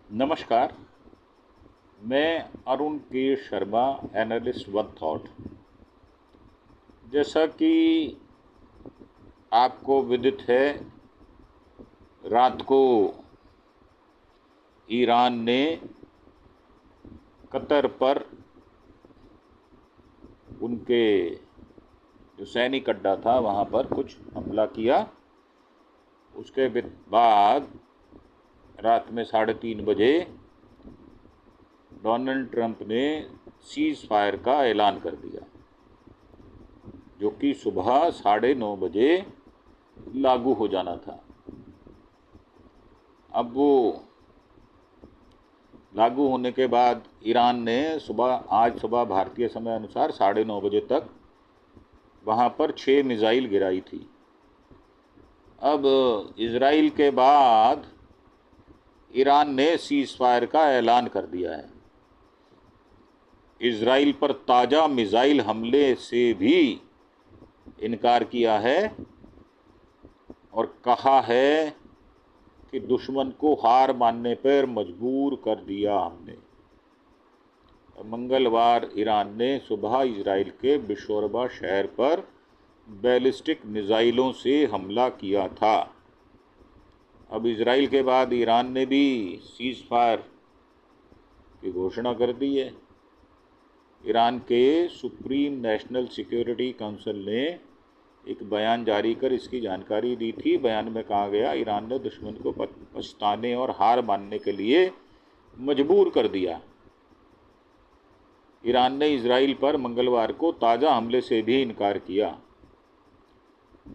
नमस्कार। मैं अरुण के शर्मा, एनालिस्ट वन थॉट। जैसा कि आपको विदित है, रात को ईरान ने कतर पर उनके जो सैनिक अड्डा था वहाँ पर कुछ हमला किया। उसके बाद रात में 3:30 बजे डोनाल्ड ट्रंप ने सीज़ फायर का ऐलान कर दिया, जो कि सुबह 9:30 बजे लागू हो जाना था। अब वो लागू होने के बाद ईरान ने आज सुबह भारतीय समय अनुसार 9:30 बजे तक वहाँ पर 6 मिसाइल गिराई थी। अब इजराइल के बाद ईरान ने सीज़ फायर का ऐलान कर दिया है। इजराइल पर ताज़ा मिसाइल हमले से भी इनकार किया है और कहा है कि दुश्मन को हार मानने पर मजबूर कर दिया हमने। मंगलवार ईरान ने सुबह इजराइल के बिशोरबा शहर पर बैलिस्टिक मिसाइलों से हमला किया था। अब इजराइल के बाद ईरान ने भी सीज़ फायर की घोषणा कर दी है। ईरान के सुप्रीम नेशनल सिक्योरिटी काउंसिल ने एक बयान जारी कर इसकी जानकारी दी थी। बयान में कहा गया, ईरान ने दुश्मन को पछताने और हार मानने के लिए मजबूर कर दिया। ईरान ने इजराइल पर मंगलवार को ताज़ा हमले से भी इनकार किया।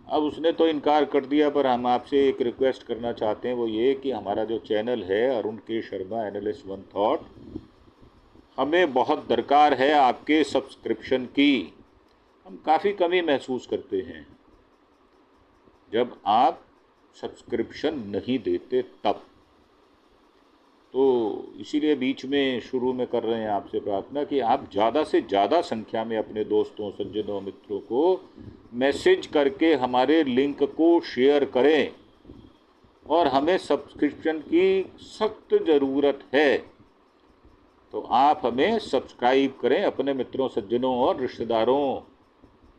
अब उसने तो इनकार कर दिया, पर हम आपसे एक रिक्वेस्ट करना चाहते हैं, वो ये कि हमारा जो चैनल है अरुण के शर्मा, एनालिस्ट वन थॉट, हमें बहुत दरकार है आपके सब्सक्रिप्शन की। हम काफ़ी कमी महसूस करते हैं जब आप सब्सक्रिप्शन नहीं देते तब। तो इसीलिए बीच में शुरू में कर रहे हैं आपसे प्रार्थना कि आप ज़्यादा से ज़्यादा संख्या में अपने दोस्तों, सज्जनों, मित्रों को मैसेज करके हमारे लिंक को शेयर करें। और हमें सब्सक्रिप्शन की सख्त ज़रूरत है, तो आप हमें सब्सक्राइब करें। अपने मित्रों, सज्जनों और रिश्तेदारों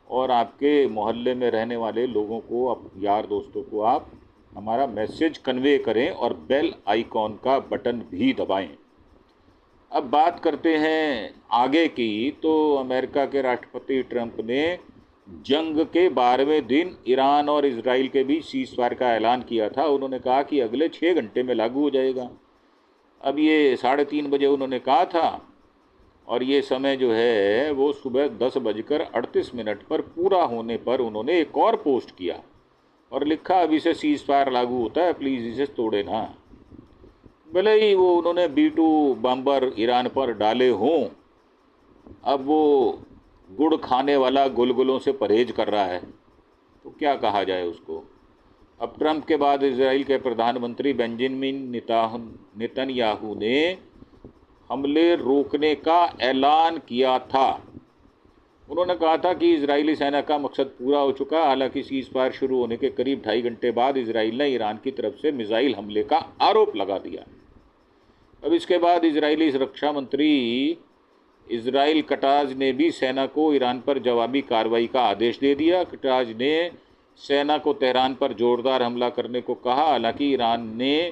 और आपके मोहल्ले में रहने वाले लोगों को, यार दोस्तों को आप हमारा मैसेज कन्वे करें और बेल आइकॉन का बटन भी दबाएं। अब बात करते हैं आगे की। तो अमेरिका के राष्ट्रपति ट्रंप ने जंग के 12वें दिन ईरान और इजराइल के बीच सीज़ फायर का ऐलान किया था। उन्होंने कहा कि अगले 6 घंटे में लागू हो जाएगा। अब ये 3:30 बजे उन्होंने कहा था और ये समय जो है वो सुबह 10:38 पर पूरा होने पर उन्होंने एक और पोस्ट किया और लिखा, अभी से सीज़ फायर लागू होता है, प्लीज़ इसे तोड़े ना। भले ही वो उन्होंने B-2 बम्बर ईरान पर डाले हों, अब वो गुड़ खाने वाला गुलगुलों से परहेज कर रहा है, तो क्या कहा जाए उसको। अब ट्रंप के बाद इजराइल के प्रधानमंत्री बेंजामिन नेतन्याहू ने हमले रोकने का ऐलान किया था। उन्होंने कहा था कि इजरायली सेना का मकसद पूरा हो चुका। हालांकि सीज़ फायर शुरू होने के करीब 2.5 घंटे बाद इजराइल ने ईरान की तरफ से मिसाइल हमले का आरोप लगा दिया। अब इसके बाद इजरायली रक्षा मंत्री इजराइल कटाज ने भी सेना को ईरान पर जवाबी कार्रवाई का आदेश दे दिया। कटाज ने सेना को तेहरान पर जोरदार हमला करने को कहा। हालांकि ईरान ने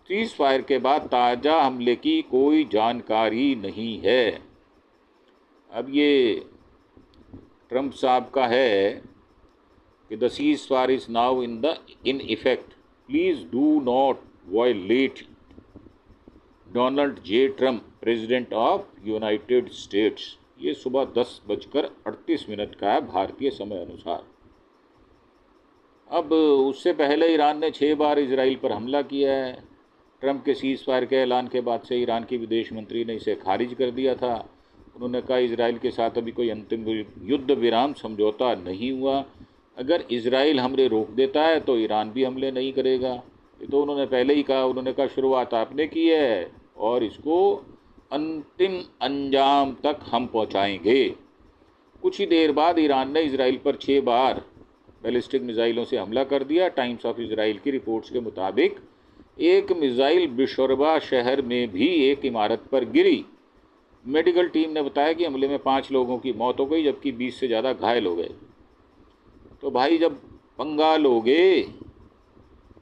सीज़ फायर के बाद ताज़ा हमले की कोई जानकारी नहीं है। अब ये ट्रंप साहब का है कि the cease fire is now in effect, please do not violate. Donald J Trump, president of United States. ये सुबह 10:38 का है भारतीय समय अनुसार। अब उससे पहले ईरान ने 6 बार इजराइल पर हमला किया है। ट्रंप के सीज़ फायर के ऐलान के बाद से ईरान की विदेश मंत्री ने इसे खारिज कर दिया था। उन्होंने कहा, इजराइल के साथ अभी कोई अंतिम युद्ध विराम समझौता नहीं हुआ। अगर इजराइल हमले रोक देता है तो ईरान भी हमले नहीं करेगा। ये तो उन्होंने पहले ही कहा। उन्होंने कहा, शुरुआत आपने की है और इसको अंतिम अंजाम तक हम पहुंचाएंगे। कुछ ही देर बाद ईरान ने इजराइल पर 6 बार बैलिस्टिक मिसाइलों से हमला कर दिया। टाइम्स ऑफ इजराइल की रिपोर्ट्स के मुताबिक एक मिसाइल बिशोरबा शहर में भी एक इमारत पर गिरी। मेडिकल टीम ने बताया कि हमले में 5 लोगों की मौत हो गई, जबकि 20 से ज़्यादा घायल हो गए। तो भाई जब पंगा लोगे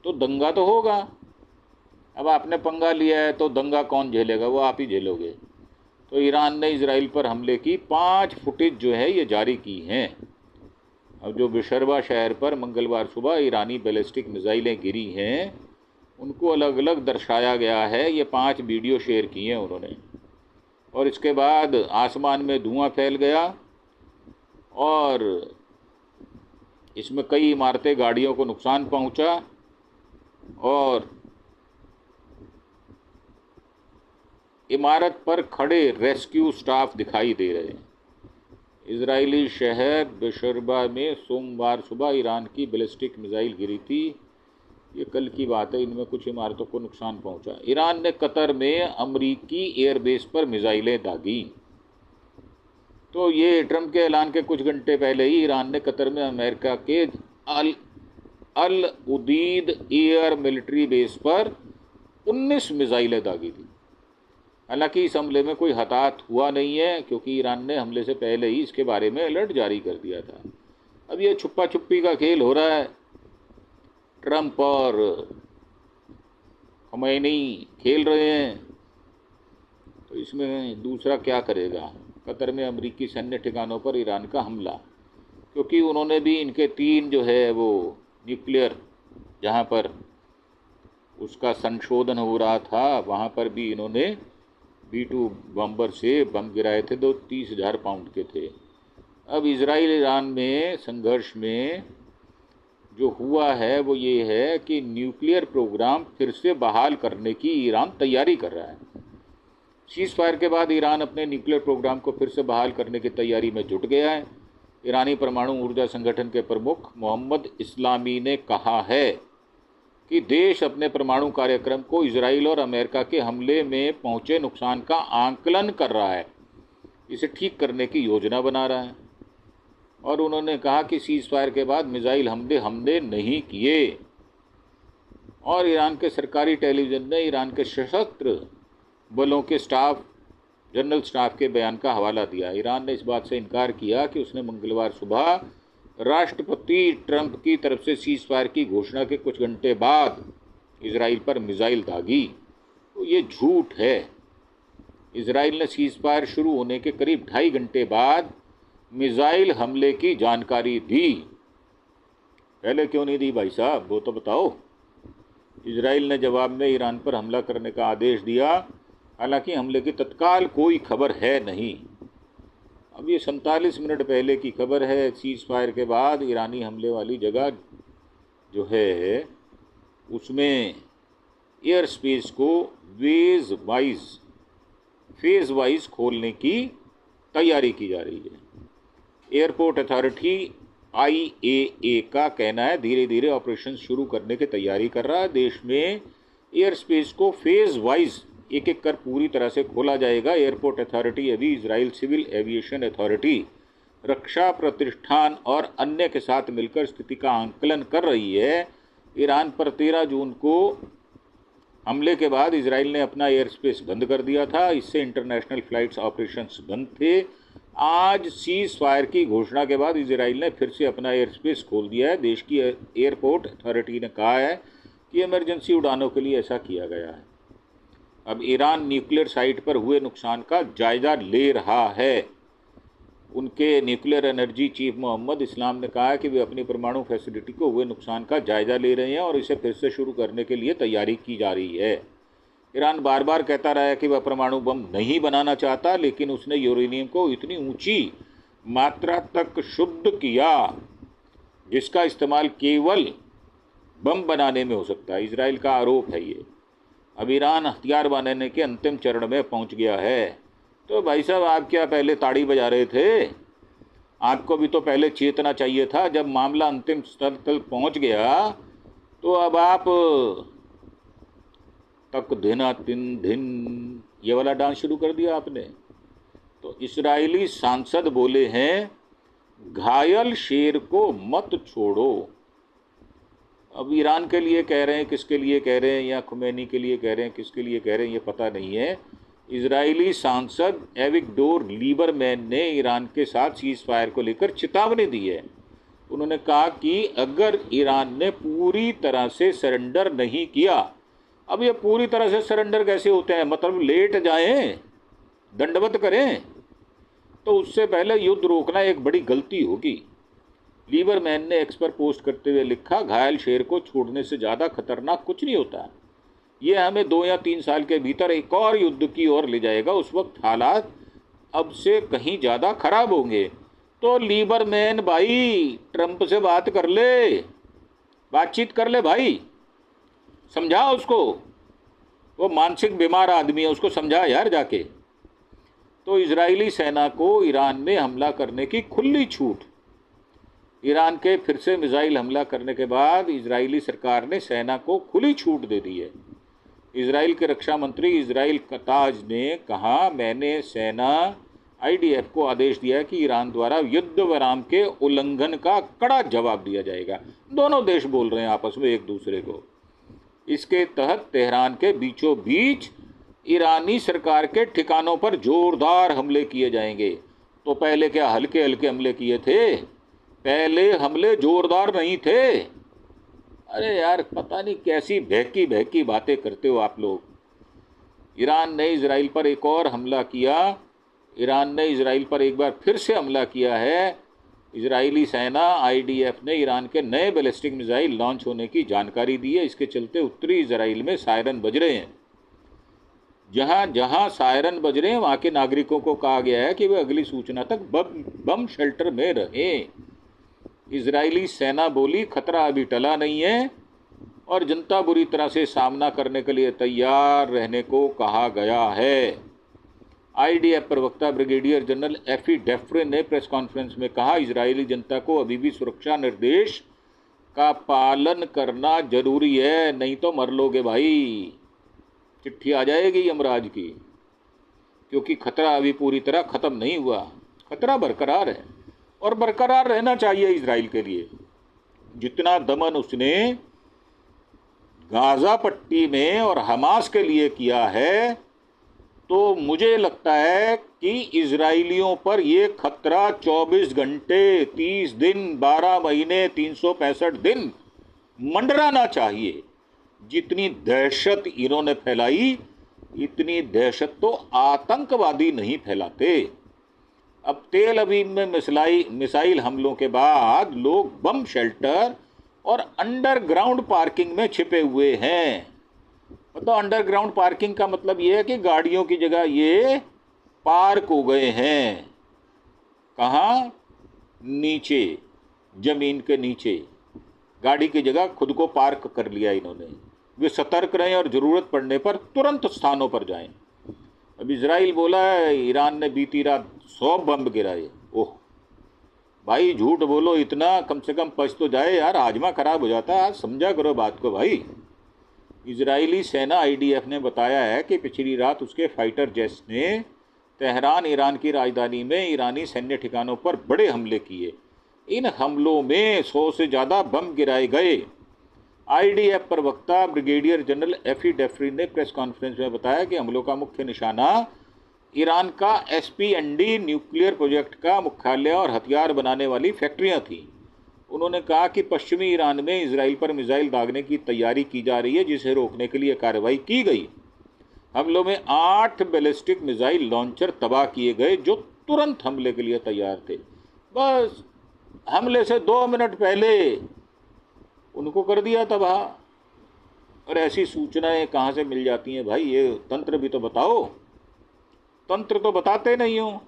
तो दंगा तो होगा। अब आपने पंगा लिया है तो दंगा कौन झेलेगा, वो आप ही झेलोगे। तो ईरान ने इजराइल पर हमले की 5 फुटेज जो है ये जारी की हैं। अब जो बिशरबा शहर पर मंगलवार सुबह ईरानी बैलिस्टिक मिसाइलें गिरी हैं उनको अलग अलग दर्शाया गया है। ये 5 वीडियो शेयर किए हैं उन्होंने। और इसके बाद आसमान में धुआं फैल गया और इसमें कई इमारतें, गाड़ियों को नुकसान पहुंचा और इमारत पर खड़े रेस्क्यू स्टाफ दिखाई दे रहे हैं। इजरायली शहर बेशरबा में सोमवार सुबह ईरान की बैलिस्टिक मिसाइल गिरी थी। ये कल की बात है। इनमें कुछ इमारतों को नुकसान पहुंचा। ईरान ने कतर में अमरीकी एयरबेस पर मिसाइलें दागी। तो ये ट्रंप के ऐलान के कुछ घंटे पहले ही ईरान ने कतर में अमेरिका के अल उदीद एयर मिलिट्री बेस पर 19 मिसाइलें दागी थी। हालांकि इस हमले में कोई हताहत हुआ नहीं है, क्योंकि ईरान ने हमले से पहले ही इसके बारे में अलर्ट जारी कर दिया था। अब ये छुपा छुपी का खेल हो रहा है। ट्रंप और खमैनी खेल रहे हैं, तो इसमें दूसरा क्या करेगा। कतर में अमरीकी सैन्य ठिकानों पर ईरान का हमला, क्योंकि उन्होंने भी इनके 3 जो है वो न्यूक्लियर, जहाँ पर उसका संशोधन हो रहा था वहाँ पर भी इन्होंने B-2 बम्बर से बम गिराए थे, जो 30,000 पाउंड के थे। अब इजराइल ईरान में संघर्ष में जो हुआ है वो ये है कि न्यूक्लियर प्रोग्राम फिर से बहाल करने की ईरान तैयारी कर रहा है। सीज़ फायर के बाद ईरान अपने न्यूक्लियर प्रोग्राम को फिर से बहाल करने की तैयारी में जुट गया है। ईरानी परमाणु ऊर्जा संगठन के प्रमुख मोहम्मद इस्लामी ने कहा है कि देश अपने परमाणु कार्यक्रम को इजराइल और अमेरिका के हमले में पहुंचे नुकसान का आंकलन कर रहा है, इसे ठीक करने की योजना बना रहा है। और उन्होंने कहा कि सीज़ फायर के बाद मिसाइल हमले नहीं किए। और ईरान के सरकारी टेलीविज़न ने ईरान के सशस्त्र बलों के जनरल स्टाफ के बयान का हवाला दिया। ईरान ने इस बात से इनकार किया कि उसने मंगलवार सुबह राष्ट्रपति ट्रंप की तरफ से सीज़ फायर की घोषणा के कुछ घंटे बाद इजराइल पर मिसाइल दागी। तो ये झूठ है। इजराइल ने सीज़ फायर शुरू होने के करीब 2.5 घंटे बाद मिसाइल हमले की जानकारी दी। पहले क्यों नहीं दी भाई साहब, वो तो बताओ। इजराइल ने जवाब में ईरान पर हमला करने का आदेश दिया। हालांकि हमले की तत्काल कोई खबर है नहीं। अब ये 47 मिनट पहले की खबर है। सीज़ फायर के बाद ईरानी हमले वाली जगह जो है उसमें एयर स्पेस को फेज़ वाइज खोलने की तैयारी की जा रही है। एयरपोर्ट अथॉरिटी IAA का कहना है धीरे धीरे ऑपरेशन शुरू करने की तैयारी कर रहा है। देश में एयर स्पेस को फेज़ वाइज एक एक कर पूरी तरह से खोला जाएगा। एयरपोर्ट अथॉरिटी अभी इजराइल सिविल एविएशन अथॉरिटी, रक्षा प्रतिष्ठान और अन्य के साथ मिलकर स्थिति का आंकलन कर रही है। ईरान पर 13 जून को हमले के बाद इजराइल ने अपना एयर स्पेस बंद कर दिया था। इससे इंटरनेशनल फ्लाइट्स ऑपरेशंस बंद थे। आज सीज़ फायर की घोषणा के बाद इजराइल ने फिर से अपना एयर स्पेस खोल दिया है। देश की एयरपोर्ट अथॉरिटी ने कहा है कि इमरजेंसी उड़ानों के लिए ऐसा किया गया है। अब ईरान न्यूक्लियर साइट पर हुए नुकसान का जायजा ले रहा है। उनके न्यूक्लियर एनर्जी चीफ मोहम्मद इस्लाम ने कहा है कि वे अपनी परमाणु फैसिलिटी को हुए नुकसान का जायजा ले रहे हैं और इसे फिर से शुरू करने के लिए तैयारी की जा रही है। ईरान बार बार कहता रहा है कि वह परमाणु बम नहीं बनाना चाहता, लेकिन उसने यूरेनियम को इतनी ऊंची मात्रा तक शुद्ध किया जिसका इस्तेमाल केवल बम बनाने में हो सकता है। इजराइल का आरोप है ये। अब ईरान हथियार बनाने के अंतिम चरण में पहुंच गया है। तो भाई साहब, आप क्या पहले ताड़ी बजा रहे थे? आपको भी तो पहले चेतना चाहिए था। जब मामला अंतिम स्तर तक पहुंच गया तो अब आप तक दिना तिन दिन ये वाला डांस शुरू कर दिया आपने। तो इस्राएली सांसद बोले हैं घायल शेर को मत छोड़ो। अब ईरान के लिए कह रहे हैं, किसके लिए कह रहे हैं, या खुमैनी के लिए कह रहे हैं, किसके लिए कह रहे हैं, ये पता नहीं है। इजरायली सांसद एविगडोर लीबरमैन ने ईरान के साथ सीज़ फायर को लेकर चेतावनी दी है। उन्होंने कहा कि अगर ईरान ने पूरी तरह से सरेंडर नहीं किया, अब ये पूरी तरह से सरेंडर कैसे होते हैं, मतलब लेट जाएं, दंडवत करें, तो उससे पहले युद्ध रोकना एक बड़ी गलती होगी। लीबरमैन ने एक्स पर पोस्ट करते हुए लिखा, घायल शेर को छोड़ने से ज़्यादा खतरनाक कुछ नहीं होता। ये हमें 2 या 3 साल के भीतर एक और युद्ध की ओर ले जाएगा। उस वक्त हालात अब से कहीं ज़्यादा खराब होंगे। तो लीबरमैन भाई, ट्रंप से बात कर ले, बातचीत कर ले भाई, समझा उसको। वो मानसिक बीमार आदमी है, उसको समझा यार जाके। तो इजरायली सेना को ईरान में हमला करने की खुली छूट। ईरान के फिर से मिसाइल हमला करने के बाद इजरायली सरकार ने सेना को खुली छूट दे दी है। इजराइल के रक्षा मंत्री इजराइल कताज ने कहा, मैंने सेना आईडीएफ को आदेश दिया है कि ईरान द्वारा युद्ध विराम के उल्लंघन का कड़ा जवाब दिया जाएगा। दोनों देश बोल रहे हैं आपस में एक दूसरे को। इसके तहत तेहरान के बीचों बीच ईरानी सरकार के ठिकानों पर जोरदार हमले किए जाएंगे। तो पहले क्या हल्के हल्के हमले किए थे? पहले हमले जोरदार नहीं थे। अरे यार, पता नहीं कैसी बहकी बहकी बातें करते हो आप लोग। ईरान ने इजराइल पर एक और हमला किया। ईरान ने इजराइल पर एक बार फिर से हमला किया है। इजरायली सेना आईडीएफ ने ईरान के नए बैलिस्टिक मिसाइल लॉन्च होने की जानकारी दी है। इसके चलते उत्तरी इजराइल में सायरन बज रहे हैं। जहां जहां सायरन बज रहे हैं वहां के नागरिकों को कहा गया है कि वे अगली सूचना तक बम शेल्टर में रहें। इजरायली सेना बोली, खतरा अभी टला नहीं है और जनता बुरी तरह से सामना करने के लिए तैयार रहने को कहा गया है। आईडीएफ प्रवक्ता ब्रिगेडियर जनरल एफी डेफ्रे ने प्रेस कॉन्फ्रेंस में कहा, इजरायली जनता को अभी भी सुरक्षा निर्देश का पालन करना जरूरी है, नहीं तो मर लोगे भाई। चिट्ठी आ जाएगी यमराज की, क्योंकि खतरा अभी पूरी तरह खत्म नहीं हुआ। खतरा बरकरार है और बरकरार रहना चाहिए इजराइल के लिए। जितना दमन उसने गाजा पट्टी में और हमास के लिए किया है, तो मुझे लगता है कि इजराइलियों पर ये खतरा 24 घंटे, 30 दिन, 12 महीने, 365 दिन मंडराना चाहिए। जितनी दहशत इन्होंने फैलाई, इतनी दहशत तो आतंकवादी नहीं फैलाते। अब तेल अवीव में मिसाइल हमलों के बाद लोग बम शेल्टर और अंडरग्राउंड पार्किंग में छिपे हुए हैं। मतलब अंडरग्राउंड पार्किंग का मतलब ये है कि गाड़ियों की जगह ये पार्क हो गए हैं। कहाँ? नीचे, जमीन के नीचे गाड़ी की जगह खुद को पार्क कर लिया इन्होंने। वे सतर्क रहें और ज़रूरत पड़ने पर तुरंत स्थानों पर जाएं। अब इजराइल बोला है ईरान ने बीती रात 100 बम गिराए। ओह भाई, झूठ बोलो इतना, कम से कम पच तो जाए यार, हाजमा खराब हो जाता है। आज समझा करो बात को भाई। इजरायली सेना आईडीएफ ने बताया है कि पिछली रात उसके फाइटर जेट्स ने तेहरान, ईरान की राजधानी में ईरानी सैन्य ठिकानों पर बड़े हमले किए। इन हमलों में 100 से ज़्यादा बम गिराए गए। आईडीएफ प्रवक्ता ब्रिगेडियर जनरल एफी डेफ्री ने प्रेस कॉन्फ्रेंस में बताया कि हमलों का मुख्य निशाना ईरान का एसपीएनडी न्यूक्लियर प्रोजेक्ट का मुख्यालय और हथियार बनाने वाली फैक्ट्रियां थीं। उन्होंने कहा कि पश्चिमी ईरान में इजराइल पर मिसाइल दागने की तैयारी की जा रही है, जिसे रोकने के लिए कार्रवाई की गई। हमलों में 8 बैलिस्टिक मिसाइल लॉन्चर तबाह किए गए, जो तुरंत हमले के लिए तैयार थे। बस हमले से 2 मिनट पहले उनको कर दिया तबाह। और ऐसी सूचनाएं कहाँ से मिल जाती हैं भाई? ये तंत्र भी तो बताओ। तंत्र तो बताते नहीं हो।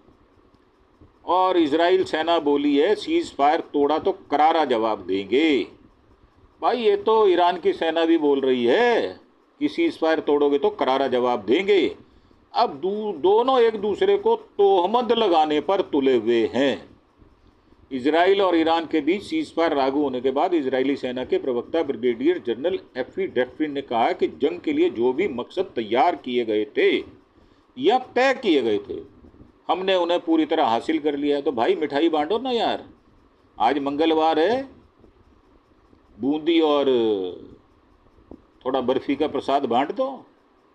और इजराइल सेना बोली है सीज़ फायर तोड़ा तो करारा जवाब देंगे। भाई ये तो ईरान की सेना भी बोल रही है कि सीज़ फायर तोड़ोगे तो करारा जवाब देंगे। अब दोनों एक दूसरे को तोहमत लगाने पर तुले हुए हैं। इजराइल और ईरान के बीच सीज़ फायर लागू होने के बाद इजरायली सेना के प्रवक्ता ब्रिगेडियर जनरल एफी डेफ्री ने कहा कि जंग के लिए जो भी मकसद तैयार किए गए थे या तय किए गए थे, हमने उन्हें पूरी तरह हासिल कर लिया है। तो भाई मिठाई बांटो ना यार, आज मंगलवार है, बूंदी और थोड़ा बर्फी का प्रसाद बांट दो,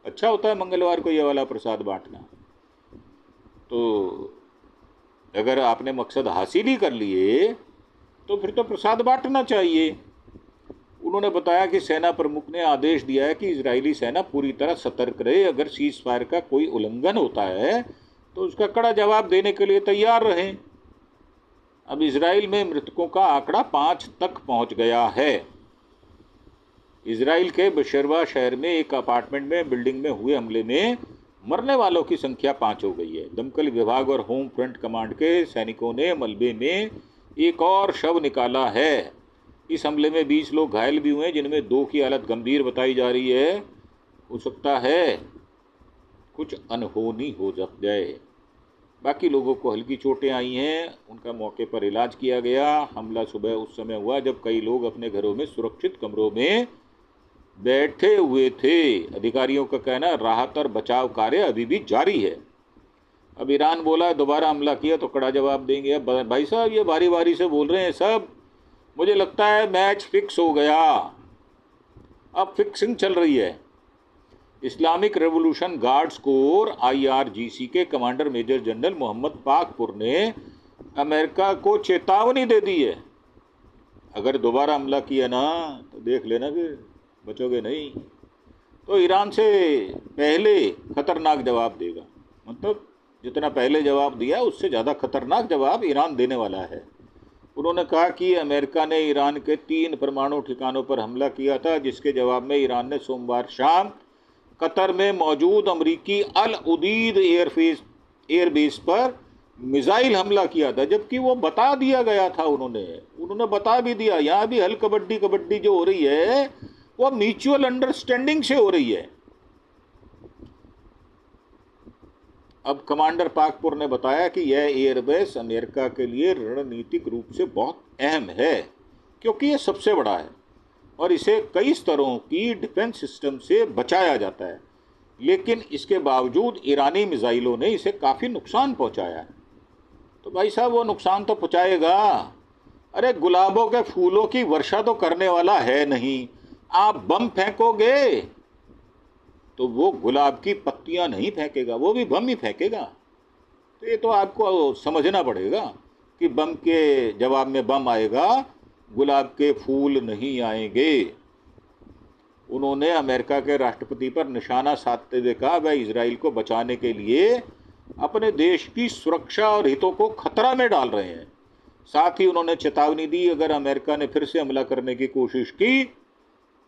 अच्छा होता है मंगलवार को ये वाला प्रसाद बांटना। तो अगर आपने मकसद हासिल ही कर लिए तो फिर तो प्रसाद बांटना चाहिए। उन्होंने बताया कि सेना प्रमुख ने आदेश दिया है कि इजरायली सेना पूरी तरह सतर्क रहे, अगर सीज फायर का कोई उल्लंघन होता है तो उसका कड़ा जवाब देने के लिए तैयार रहें। अब इजराइल में मृतकों का आंकड़ा 5 तक पहुंच गया है। इजराइल के बशरवा शहर में एक अपार्टमेंट में बिल्डिंग में हुए हमले में मरने वालों की संख्या 5 हो गई है। दमकल विभाग और होम फ्रंट कमांड के सैनिकों ने मलबे में एक और शव निकाला है। इस हमले में 20 लोग घायल भी हुए, जिनमें 2 की हालत गंभीर बताई जा रही है। हो सकता है कुछ अनहोनी हो जाए। बाकी लोगों को हल्की चोटें आई हैं, उनका मौके पर इलाज किया गया। हमला सुबह उस समय हुआ जब कई लोग अपने घरों में सुरक्षित कमरों में बैठे हुए थे। अधिकारियों का कहना है राहत और बचाव कार्य अभी भी जारी है। अब ईरान बोला दोबारा हमला किया तो कड़ा जवाब देंगे। अब भाई साहब ये बारी बारी से बोल रहे हैं सब, मुझे लगता है मैच फिक्स हो गया, अब फिक्सिंग चल रही है। Islamic Revolution Guards Corps IRGC के commander major general Mohammad Pakpour ने अमेरिका को चेतावनी दे दी है, अगर दोबारा हमला किया ना तो देख लेना फिर बचोगे नहीं। तो ईरान से पहले खतरनाक जवाब देगा, मतलब जितना पहले जवाब दिया उससे ज़्यादा खतरनाक जवाब ईरान देने वाला है। उन्होंने कहा कि अमेरिका ने ईरान के 3 परमाणु ठिकानों पर हमला किया था, जिसके जवाब में ईरान ने सोमवार शाम कतर में मौजूद अमरीकी अल उदीद एयरबेस पर मिसाइल हमला किया था। जबकि वो बता दिया गया था, उन्होंने बता भी दिया। यहाँ भी हल कबड्डी जो हो रही है वो म्यूचुअल अंडरस्टैंडिंग से हो रही है। अब कमांडर पाकपुर ने बताया कि यह एयरबेस अमेरिका के लिए रणनीतिक रूप से बहुत अहम है, क्योंकि यह सबसे बड़ा है और इसे कई स्तरों की डिफेंस सिस्टम से बचाया जाता है। लेकिन इसके बावजूद ईरानी मिसाइलों ने इसे काफ़ी नुकसान पहुंचाया है। तो भाई साहब वो नुकसान तो पहुंचाएगा। अरे गुलाबों के फूलों की वर्षा तो करने वाला है नहीं। आप बम फेंकोगे तो वो गुलाब की पत्तियां नहीं फेंकेगा, वो भी बम ही फेंकेगा। तो ये तो आपको समझना पड़ेगा कि बम के जवाब में बम आएगा, गुलाब के फूल नहीं आएंगे। उन्होंने अमेरिका के राष्ट्रपति पर निशाना साधते हुए कहा वह इजराइल को बचाने के लिए अपने देश की सुरक्षा और हितों को खतरा में डाल रहे हैं। साथ ही उन्होंने चेतावनी दी अगर अमेरिका ने फिर से हमला करने की कोशिश की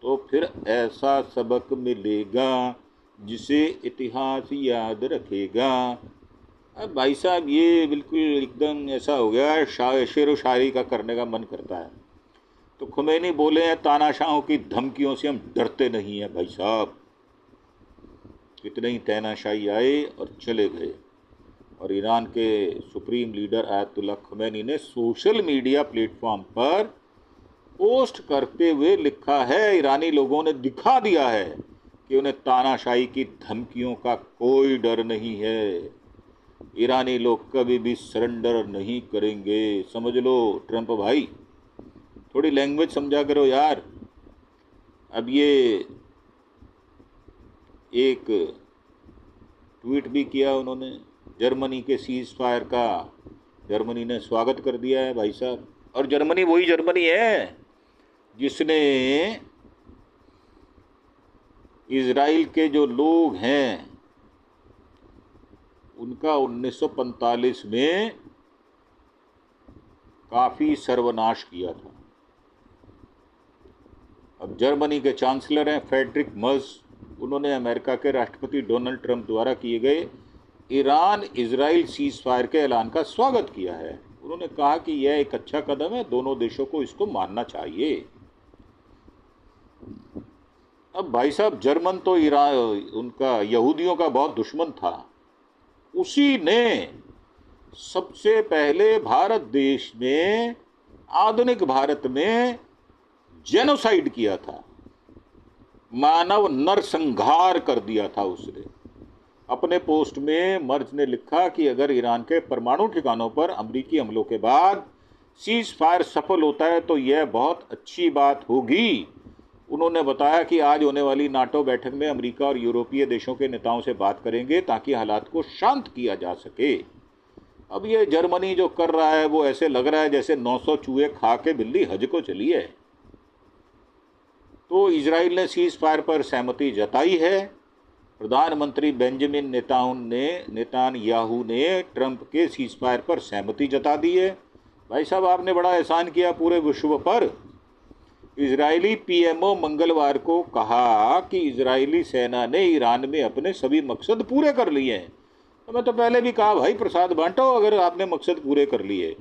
तो फिर ऐसा सबक मिलेगा जिसे इतिहास याद रखेगा। अब भाई साहब ये बिल्कुल एकदम ऐसा हो गया, शेर व शायरी का करने का मन करता है। तो खुमैनी बोले हैं तानाशाहों की धमकियों से हम डरते नहीं हैं। भाई साहब कितने ही तानाशाही आए और चले गए। और ईरान के सुप्रीम लीडर आयतुल्लाह खुमैनी ने सोशल मीडिया प्लेटफॉर्म पर पोस्ट करते हुए लिखा है ईरानी लोगों ने दिखा दिया है कि उन्हें तानाशाही की धमकियों का कोई डर नहीं है। ईरानी लोग कभी भी सरेंडर नहीं करेंगे। समझ लो ट्रंप भाई, थोड़ी लैंग्वेज समझा करो यार। अब ये एक ट्वीट भी किया उन्होंने जर्मनी के सीज फायर का, जर्मनी ने स्वागत कर दिया है भाई साहब। और जर्मनी वही जर्मनी है जिसने इजराइल के जो लोग हैं उनका 1945 में काफ़ी सर्वनाश किया था। अब जर्मनी के चांसलर हैं फ्रेडरिक मर्ज, उन्होंने अमेरिका के राष्ट्रपति डोनाल्ड ट्रंप द्वारा किए गए ईरान इजराइल सीज फायर के ऐलान का स्वागत किया है। उन्होंने कहा कि यह एक अच्छा कदम है, दोनों देशों को इसको मानना चाहिए। अब भाई साहब जर्मन तो ईरान उनका यहूदियों का बहुत दुश्मन था, उसी ने सबसे पहले भारत देश में, आधुनिक भारत में जेनोसाइड किया था, मानव नरसंहार कर दिया था उसने। अपने पोस्ट में मर्ज ने लिखा कि अगर ईरान के परमाणु ठिकानों पर अमेरिकी हमलों के बाद सीज फायर सफल होता है तो यह बहुत अच्छी बात होगी। उन्होंने बताया कि आज होने वाली नाटो बैठक में अमेरिका और यूरोपीय देशों के नेताओं से बात करेंगे ताकि हालात को शांत किया जा सके। अब ये जर्मनी जो कर रहा है वो ऐसे लग रहा है जैसे 900 चूहे खा के बिल्ली हज को चली है। तो इजराइल ने सीज फायर पर सहमति जताई है। प्रधानमंत्री बेंजामिन नेतान्याहू ने ट्रंप के सीज फायर पर सहमति जता दी है। भाई साहब, आपने बड़ा एहसान किया पूरे विश्व पर। इजरायली पीएमओ मंगलवार को कहा कि इजरायली सेना ने ईरान में अपने सभी मकसद पूरे कर लिए हैं। तो मैं तो पहले भी कहा भाई प्रसाद बांटो अगर आपने मकसद पूरे कर लिए।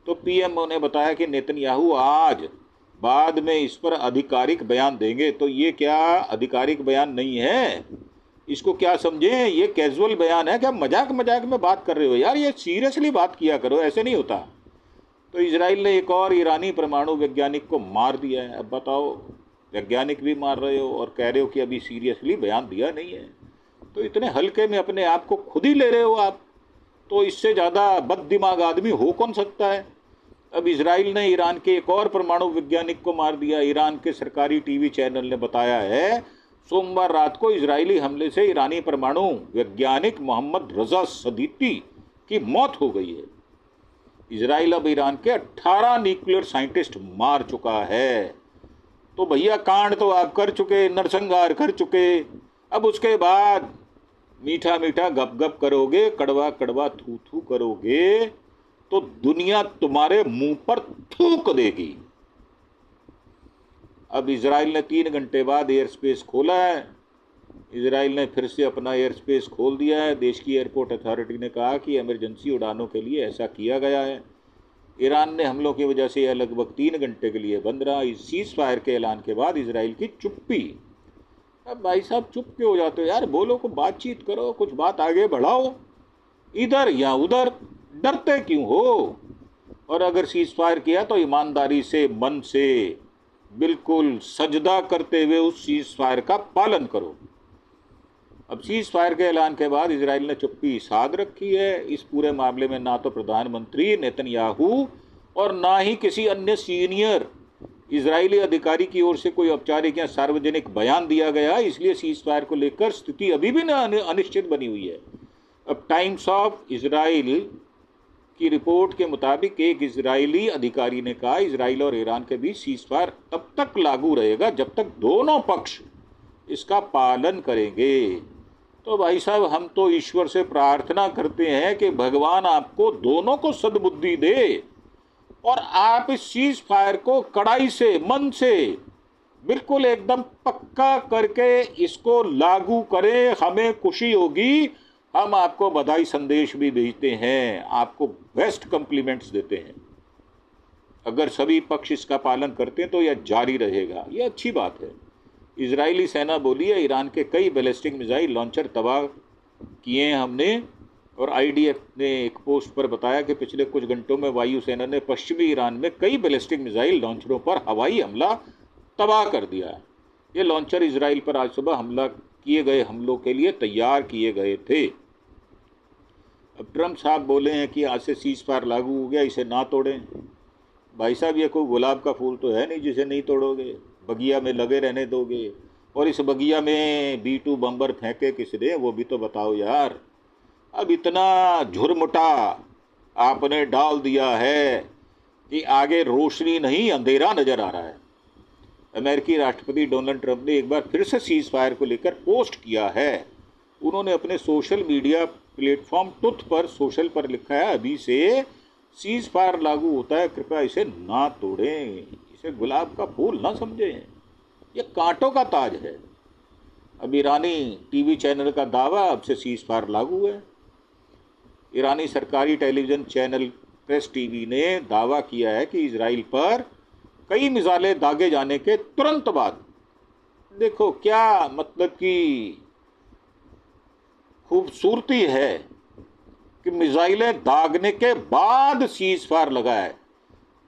तो पीएमओ ने बताया कि नेतन्याहू आज बाद में इस पर आधिकारिक बयान देंगे। तो ये क्या आधिकारिक बयान नहीं है? इसको क्या समझें, ये कैजुअल बयान है क्या? मजाक मजाक में बात कर रहे हो यार, ये सीरियसली बात किया करो, ऐसे नहीं होता। तो इजराइल ने एक और ईरानी परमाणु वैज्ञानिक को मार दिया है। अब बताओ, वैज्ञानिक भी मार रहे हो और कह रहे हो कि अभी सीरियसली बयान दिया नहीं है। तो इतने हल्के में अपने आप को खुद ही ले रहे हो आप। तो इससे ज़्यादा बददिमाग आदमी हो कौन सकता है। अब इजराइल ने ईरान के एक और परमाणु वैज्ञानिक को मार दिया। ईरान के सरकारी टीवी चैनल ने बताया है सोमवार रात को इजरायली हमले से ईरानी परमाणु वैज्ञानिक मोहम्मद रजा सदीकी की मौत हो गई है। इजराइल अब ईरान के 18 न्यूक्लियर साइंटिस्ट मार चुका है। तो भैया कांड तो आप कर चुके, नरसंहार कर चुके। अब उसके बाद मीठा मीठा गप गप करोगे, कड़वा कड़वा थू थू करोगे तो दुनिया तुम्हारे मुंह पर थूक देगी। अब इजराइल ने 3 घंटे बाद एयर स्पेस खोला है। इजराइल ने फिर से अपना एयर स्पेस खोल दिया है। देश की एयरपोर्ट अथॉरिटी ने कहा कि इमरजेंसी उड़ानों के लिए ऐसा किया गया है। ईरान ने हमलों की वजह से यह लगभग 3 घंटे के लिए बंद रहा। इस सीज फायर के ऐलान के बाद इजराइल की चुप्पी। अब भाई साहब चुप क्यों हो जाते हो यार? बोलो, को बातचीत करो, कुछ बात आगे बढ़ाओ, इधर या उधर डरते क्यों हो? और अगर सीज फायर किया तो ईमानदारी से, मन से, बिल्कुल सजदा करते हुए उस सीज फायर का पालन करो। अब सीज फायर के ऐलान के बाद इजराइल ने चुप्पी साध रखी है। इस पूरे मामले में ना तो प्रधानमंत्री नेतन्याहू और ना ही किसी अन्य सीनियर इजरायली अधिकारी की ओर से कोई औपचारिक या सार्वजनिक बयान दिया गया। इसलिए सीज फायर को लेकर स्थिति अभी भी अनिश्चित बनी हुई है। अब टाइम्स ऑफ इजराइल की रिपोर्ट के मुताबिक एक इजरायली अधिकारी ने कहा इजराइल और ईरान के बीच सीज फायर तब तक लागू रहेगा जब तक दोनों पक्ष इसका पालन करेंगे। तो भाई साहब, हम तो ईश्वर से प्रार्थना करते हैं कि भगवान आपको दोनों को सद्बुद्धि दे और आप इस सीज फायर को कड़ाई से, मन से, बिल्कुल एकदम पक्का करके इसको लागू करें। हमें खुशी होगी, हम आपको बधाई संदेश भी भेजते हैं, आपको बेस्ट कॉम्प्लीमेंट्स देते हैं। अगर सभी पक्ष इसका पालन करते हैं तो यह जारी रहेगा, यह अच्छी बात है। इजरायली सेना बोली है ईरान के कई बैलिस्टिक मिसाइल लॉन्चर तबाह किए हैं हमने। और आईडीएफ ने एक पोस्ट पर बताया कि पिछले कुछ घंटों में वायुसेना ने पश्चिमी ईरान में कई बैलिस्टिक मिसाइल लॉन्चरों पर हवाई हमला तबाह कर दिया है। ये लॉन्चर इजराइल पर आज सुबह हमला किए गए हमलों के लिए तैयार किए गए थे। अब ट्रंप साहब बोले हैं कि आज से सीज फायर लागू हो गया, इसे ना तोड़ें। भाई साहब, ये कोई गुलाब का फूल तो है नहीं जिसे नहीं तोड़ोगे, बगिया में लगे रहने दोगे। और इस बगिया में B2 बम्बर फेंके किसने, वो भी तो बताओ यार। अब इतना झुरमुटा आपने डाल दिया है कि आगे रोशनी नहीं अंधेरा नजर आ रहा है। अमेरिकी राष्ट्रपति डोनाल्ड ट्रंप ने एक बार फिर से सीज फायर को लेकर पोस्ट किया है। उन्होंने अपने सोशल मीडिया प्लेटफॉर्म ट्रुथ पर सोशल पर लिखा है अभी से सीज फायर लागू होता है, कृपया इसे ना तोड़ें, इसे गुलाब का फूल ना समझें, ये कांटों का ताज है। अब ईरानी टीवी चैनल का दावा अब से सीज फायर लागू है। ईरानी सरकारी टेलीविज़न चैनल प्रेस टीवी ने दावा किया है कि इजराइल पर कई मिसाइलें दागे जाने के तुरंत बाद, देखो क्या मतलब कि खूबसूरती है कि मिसाइलें दागने के बाद सीज फायर लगा है।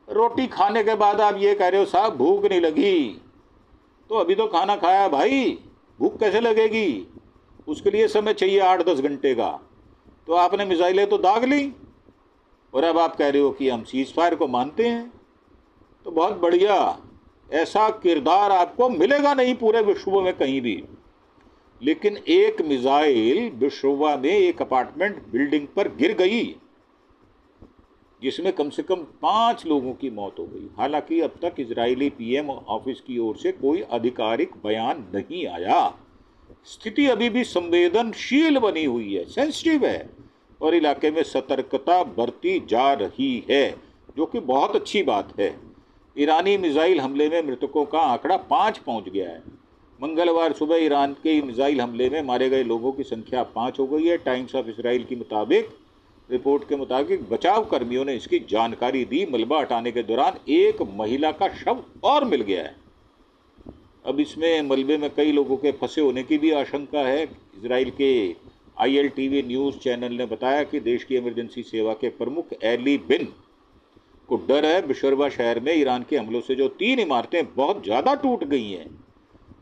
रोटी खाने के बाद आप ये कह रहे हो साहब भूख नहीं लगी, तो अभी तो खाना खाया भाई, भूख कैसे लगेगी? उसके लिए समय चाहिए 8-10 घंटे का। तो आपने मिसाइलें तो दाग ली और अब आप कह रहे हो कि हम सीज फायर को मानते हैं। तो बहुत बढ़िया, ऐसा किरदार आपको मिलेगा नहीं पूरे विश्व में कहीं भी। लेकिन एक मिसाइल विश्वा में एक अपार्टमेंट बिल्डिंग पर गिर गई, जिसमें कम से कम 5 लोगों की मौत हो गई। हालांकि अब तक इजरायली पीएम ऑफिस की ओर से कोई आधिकारिक बयान नहीं आया। स्थिति अभी भी संवेदनशील बनी हुई है, सेंसिटिव है, और इलाके में सतर्कता बरती जा रही है, जो कि बहुत अच्छी बात है। ईरानी मिसाइल हमले में मृतकों का आंकड़ा 5 पहुंच गया है। मंगलवार सुबह ईरान के मिसाइल हमले में मारे गए लोगों की संख्या 5 हो गई है। टाइम्स ऑफ इसराइल की रिपोर्ट के मुताबिक बचाव कर्मियों ने इसकी जानकारी दी। मलबा हटाने के दौरान एक महिला का शव और मिल गया है। अब इसमें मलबे में कई लोगों के फंसे होने की भी आशंका है। इसराइल के ILTV न्यूज़ चैनल ने बताया कि देश की इमरजेंसी सेवा के प्रमुख एली बिन को डर है बिशरवा शहर में ईरान के हमलों से जो 3 इमारतें बहुत ज़्यादा टूट गई हैं,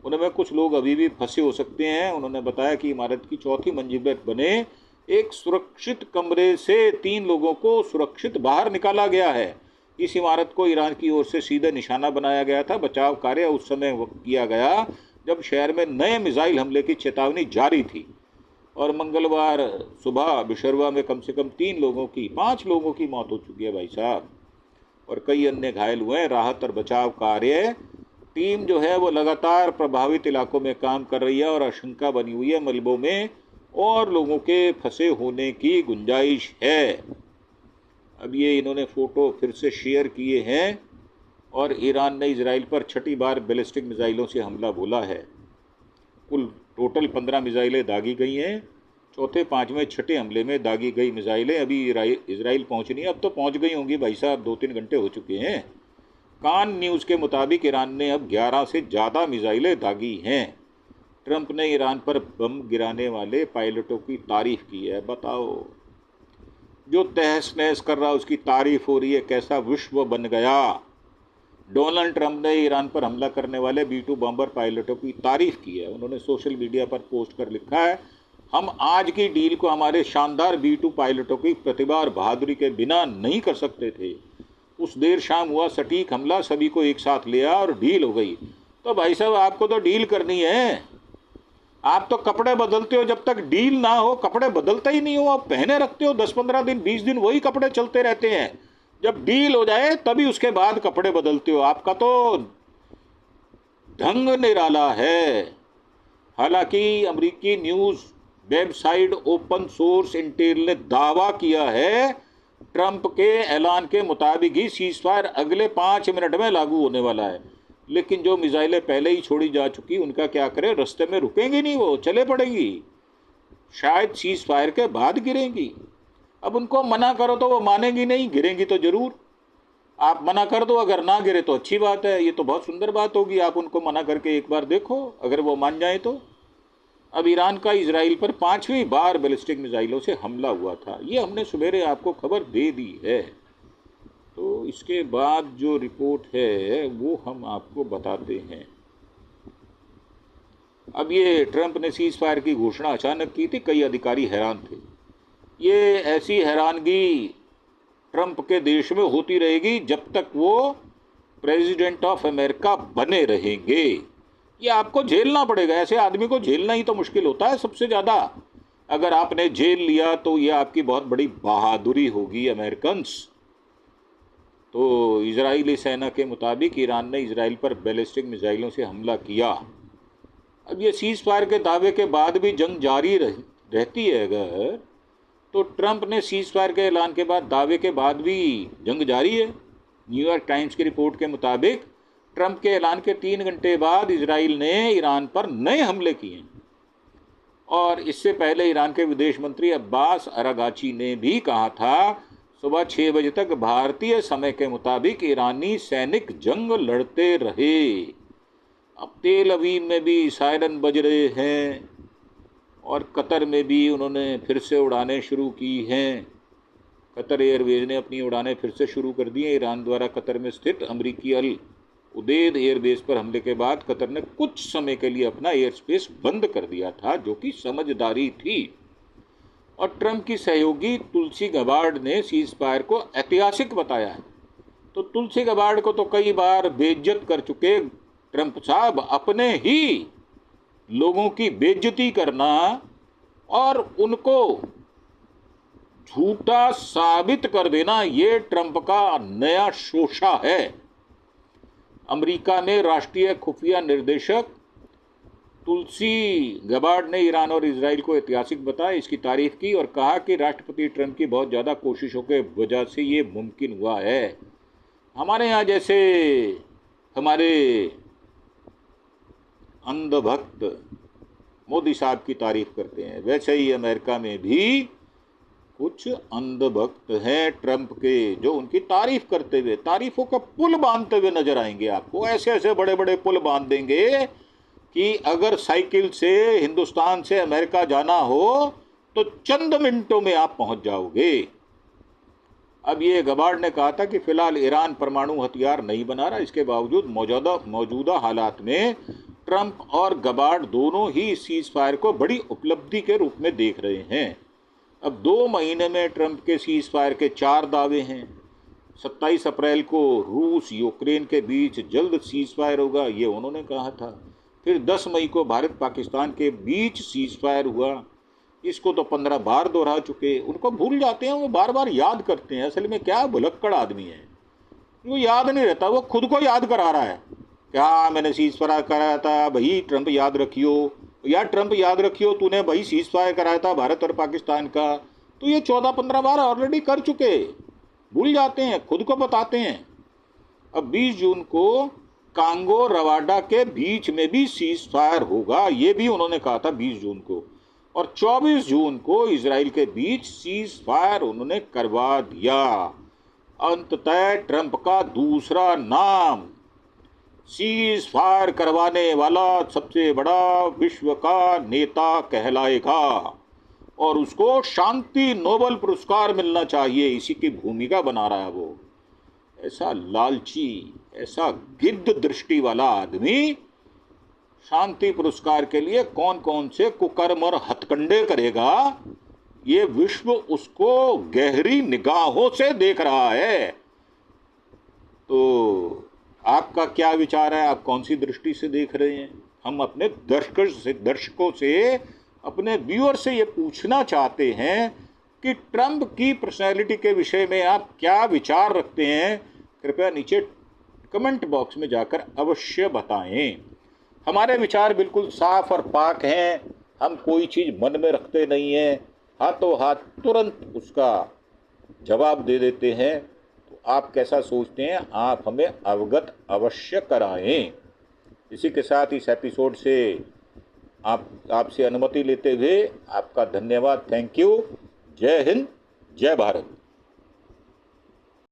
उनमें कुछ लोग अभी भी फंसे हो सकते हैं। उन्होंने बताया कि इमारत की 4थी मंजिल पर बने एक सुरक्षित कमरे से 3 लोगों को सुरक्षित बाहर निकाला गया है। इस इमारत को ईरान की ओर से सीधे निशाना बनाया गया था। बचाव कार्य उस समय किया गया जब शहर में नए मिसाइल हमले की चेतावनी जारी थी। और मंगलवार सुबह बिशरवा में कम से कम 5 लोगों की मौत हो चुकी है भाई साहब, और कई अन्य घायल हुए हैं। राहत और बचाव कार्य टीम जो है वो लगातार प्रभावित इलाकों में काम कर रही है, और आशंका बनी हुई है मलबों में और लोगों के फंसे होने की गुंजाइश है। अब ये इन्होंने फ़ोटो फिर से शेयर किए हैं, और ईरान ने इजराइल पर 6ठी बार बैलिस्टिक मिसाइलों से हमला बोला है। कुल टोटल 15 मिसाइलें दागी गई हैं। चौथे, 5वें, 6ठे हमले में दागी गई मिसाइलें अभी इजराइल पहुंचनी है। अब तो पहुंच गई होंगी भाई साहब, 2-3 घंटे हो चुके हैं। कान न्यूज़ के मुताबिक ईरान ने अब 11 से ज़्यादा मिसाइलें दागी हैं। ट्रंप ने ईरान पर बम गिराने वाले पायलटों की तारीफ की है। बताओ, जो तहस नहस कर रहा उसकी तारीफ हो रही है, कैसा विश्व बन गया। डोनाल्ड ट्रंप ने ईरान पर हमला करने वाले B-2 बॉम्बर पायलटों की तारीफ की है। उन्होंने सोशल मीडिया पर पोस्ट कर लिखा है, हम आज की डील को हमारे शानदार B-2 पायलटों की प्रतिभा और बहादुरी के बिना नहीं कर सकते थे। उस देर शाम हुआ सटीक हमला सभी को एक साथ ले आया और डील हो गई। तो भाई साहब, आपको तो डील करनी है। आप तो कपड़े बदलते हो, जब तक डील ना हो कपड़े बदलते ही नहीं हो। आप पहने रखते हो 10-15 दिन 20 दिन, वही कपड़े चलते रहते हैं। जब डील हो जाए तभी उसके बाद कपड़े बदलते हो। आपका तो ढंग निराला है। हालांकि अमेरिकी news website open source Intel ने दावा किया है, ट्रंप के ऐलान के मुताबिक ही सीज़फायर अगले 5 मिनट में लागू होने वाला है। लेकिन जो मिसाइलें पहले ही छोड़ी जा चुकी, उनका क्या करें? रास्ते में रुकेंगी नहीं, वो चले पड़ेंगी, शायद सीज फायर के बाद गिरेंगी। अब उनको मना करो तो वो मानेंगी नहीं, गिरेंगी तो जरूर। आप मना कर दो, अगर ना गिरे तो अच्छी बात है, ये तो बहुत सुंदर बात होगी। आप उनको मना करके एक बार देखो, अगर वो मान जाए तो। अब ईरान का इजराइल पर 5वीं बार बैलिस्टिक मिसाइलों से हमला हुआ था, ये हमने सवेरे आपको खबर दे दी है। तो इसके बाद जो रिपोर्ट है वो हम आपको बताते हैं। अब ये ट्रंप ने सीज फायर की घोषणा अचानक की थी, कई अधिकारी हैरान थे। ये ऐसी हैरानगी ट्रंप के देश में होती रहेगी जब तक वो प्रेसिडेंट ऑफ अमेरिका बने रहेंगे। ये आपको झेलना पड़ेगा, ऐसे आदमी को झेलना ही तो मुश्किल होता है सबसे ज़्यादा। अगर आपने झेल लिया तो ये आपकी बहुत बड़ी बहादुरी होगी अमेरिकन्स। तो इजरायली सेना के मुताबिक ईरान ने इजराइल पर बैलिस्टिक मिसाइलों से हमला किया। अब ये सीज फायर के दावे के बाद भी जंग जारी रहती है अगर, तो ट्रंप ने सीज फायर के ऐलान के बाद दावे के बाद भी जंग जारी है। न्यूयॉर्क टाइम्स की रिपोर्ट के मुताबिक ट्रंप के ऐलान के 3 घंटे बाद इजराइल ने ईरान पर नए हमले किए। और इससे पहले ईरान के विदेश मंत्री अब्बास अरागाची ने भी कहा था, सुबह 6 बजे तक भारतीय समय के मुताबिक ईरानी सैनिक जंग लड़ते रहे। अब तेल अवीव में भी सायरन बज रहे हैं, और कतर में भी उन्होंने फिर से उड़ानें शुरू की हैं। कतर एयरवेज ने अपनी उड़ानें फिर से शुरू कर दी हैं। ईरान द्वारा कतर में स्थित अमरीकी अल उदेद एयरबेस पर हमले के बाद कतर ने कुछ समय के लिए अपना एयर स्पेस बंद कर दिया था, जो कि समझदारी थी। और ट्रंप की सहयोगी तुलसी गबार्ड ने सीज फायर को ऐतिहासिक बताया है। तो तुलसी गबार्ड को तो कई बार बेइज्जत कर चुके ट्रंप साहब, अपने ही लोगों की बेइज्जती करना और उनको झूठा साबित कर देना, ये ट्रंप का नया शोषा है। अमेरिका में राष्ट्रीय खुफिया निर्देशक तुलसी गबार्ड ने ईरान और इजराइल को ऐतिहासिक बताया, इसकी तारीफ की और कहा कि राष्ट्रपति ट्रंप की बहुत ज़्यादा कोशिशों के वजह से ये मुमकिन हुआ है। हमारे यहाँ जैसे हमारे अंधभक्त मोदी साहब की तारीफ करते हैं, वैसे ही अमेरिका में भी कुछ अंधभक्त हैं ट्रंप के, जो उनकी तारीफ करते हुए, तारीफों का पुल बांधते हुए नजर आएंगे आपको। ऐसे ऐसे बड़े बड़े पुल बांध देंगे कि अगर साइकिल से हिंदुस्तान से अमेरिका जाना हो तो चंद मिनटों में आप पहुंच जाओगे। अब ये गबार्ड ने कहा था कि फिलहाल ईरान परमाणु हथियार नहीं बना रहा, इसके बावजूद मौजूदा हालात में ट्रंप और गबार्ड दोनों ही सीज फायर को बड़ी उपलब्धि के रूप में देख रहे हैं। अब 2 महीने में ट्रंप के सीज फायर के 4 दावे हैं। 27 अप्रैल को रूस यूक्रेन के बीच जल्द सीज फायर होगा, ये उन्होंने कहा था। फिर 10 मई को भारत पाकिस्तान के बीच सीज फायर हुआ, इसको तो 15 बार दोहरा चुके। उनको भूल जाते हैं, वो बार बार याद करते हैं। असल में क्या भुलक्कड़ आदमी है, वो याद नहीं रहता, वो खुद को याद करा रहा है। क्या मैंने सीज फायर कराया था भाई, ट्रंप याद रखियो, यार ट्रंप याद रखियो, तूने भाई सीज फायर कराया था भारत और पाकिस्तान का। तो ये 14-15 बार ऑलरेडी कर चुके, भूल जाते हैं, खुद को बताते हैं। अब 20 जून को कांगो रवांडा के बीच में भी सीज फायर होगा, ये भी उन्होंने कहा था 20 जून को। और 24 जून को इजराइल के बीच सीज फायर उन्होंने करवा दिया। अंततः ट्रंप का दूसरा नाम सीज फायर करवाने वाला सबसे बड़ा विश्व का नेता कहलाएगा और उसको शांति नोबेल पुरस्कार मिलना चाहिए, इसी की भूमिका बना रहा है वो। ऐसा लालची, ऐसा गिद्ध दृष्टि वाला आदमी शांति पुरस्कार के लिए कौन कौन से कुकर्म और हथकंडे करेगा, ये विश्व उसको गहरी निगाहों से देख रहा है। तो आपका क्या विचार है, आप कौन सी दृष्टि से देख रहे हैं? हम अपने दर्शकों से, अपने व्यूअर से ये पूछना चाहते हैं कि ट्रंप की पर्सनैलिटी के विषय में आप क्या विचार रखते हैं। कृपया नीचे कमेंट बॉक्स में जाकर अवश्य बताएं। हमारे विचार बिल्कुल साफ और पाक हैं, हम कोई चीज़ मन में रखते नहीं हैं, हाथों हाथ तुरंत उसका जवाब दे देते हैं। तो आप कैसा सोचते हैं, आप हमें अवगत अवश्य कराएं। इसी के साथ इस एपिसोड से आपसे अनुमति लेते हुए आपका धन्यवाद। Thank you. जय हिंद, जय भारत।